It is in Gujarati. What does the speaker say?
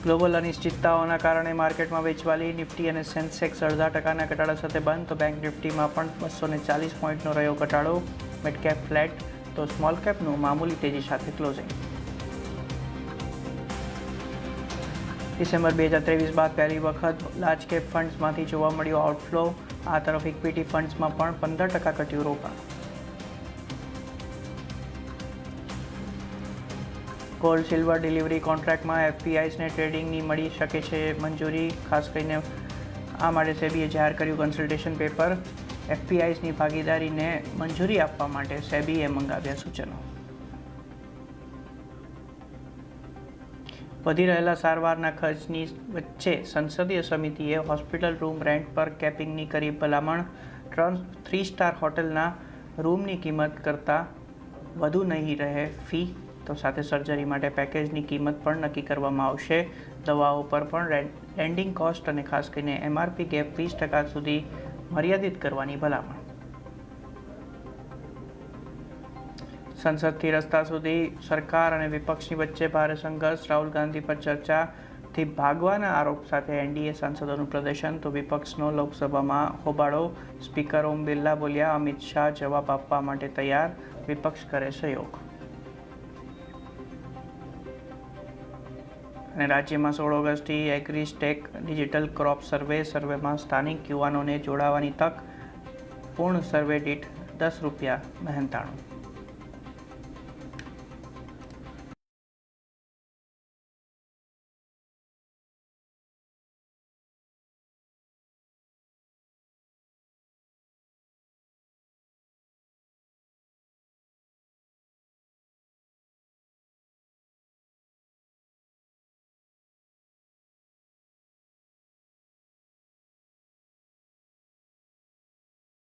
ગ્લોબલ અનિશ્ચિતતાઓના કારણે માર્કેટમાં વેચવાલી નિફ્ટી અને સેન્સેક્સ 0.5% ઘટાડા સાથે બંધ, તો બેંક નિફ્ટીમાં પણ 240 પોઈન્ટનો રહ્યો ઘટાડો. મિડ કેપ ફ્લેટ, તો સ્મોલ કેપનું મામૂલી તેજી સાથે ક્લોઝિંગ. ડિસેમ્બર 2023 બાદ પહેલી વખત લાર્જ કેપ ફંડ્સમાંથી જોવા મળ્યો આઉટફ્લો. આ તરફ ઇક્વિટી ફંડ્સમાં પણ 15% ઘટ્યું રોકાણ. ગોલ્ડ સિલ્વર ડિલિવરી કોન્ટ્રાક્ટમાં એફપીઆઈસને ટ્રેડિંગની મળી શકે છે મંજૂરી. ખાસ કરીને આ માટે સેબીએ જાહેર કર્યું કન્સલ્ટેશન પેપર. એફપીઆઈસની ભાગીદારીને મંજૂરી આપવા માટે સેબીએ મંગાવ્યા સૂચનો. વધી રહેલા સારવારના ખર્ચની વચ્ચે સંસદીય સમિતિએ હોસ્પિટલ રૂમ રેન્ટ પર કેપિંગની કરી ભલામણ. 3 સ્ટાર હોટલના રૂમની કિંમત કરતાં વધુ નહીં રહે ફી, તો સાથે સર્જરી માટે પેકેજની કિંમત પણ નક્કી કરવામાં આવશે. દવાઓ પર પણ લેન્ડિંગ કોસ્ટ અને ખાસ કરીને એમઆરપી ગેપ 20% સુધી મર્યાદિત કરવાની ભલામણ. સંસદથી રસ્તા સુધી સરકાર અને વિપક્ષની વચ્ચે ભારે સંઘર્ષ. રાહુલ ગાંધી પર ચર્ચાથી ભાગવાના આરોપ સાથે એનડીએ સાંસદોનું પ્રદર્શન, તો વિપક્ષનો લોકસભામાં હોબાળો. સ્પીકર ઓમ બિરલા બોલ્યા, અમિત શાહ જવાબ આપવા માટે તૈયાર, વિપક્ષ કરે સહયોગ. અને રાજ્યમાં 16 ઓગસ્ટથી એગ્રીસ્ટેક ડિજિટલ ક્રોપ સર્વેમાં સ્થાનિક યુવાનોને જોડાવાની તક. પૂર્ણ સર્વે દીઠ ₹10 મહેનતાણું.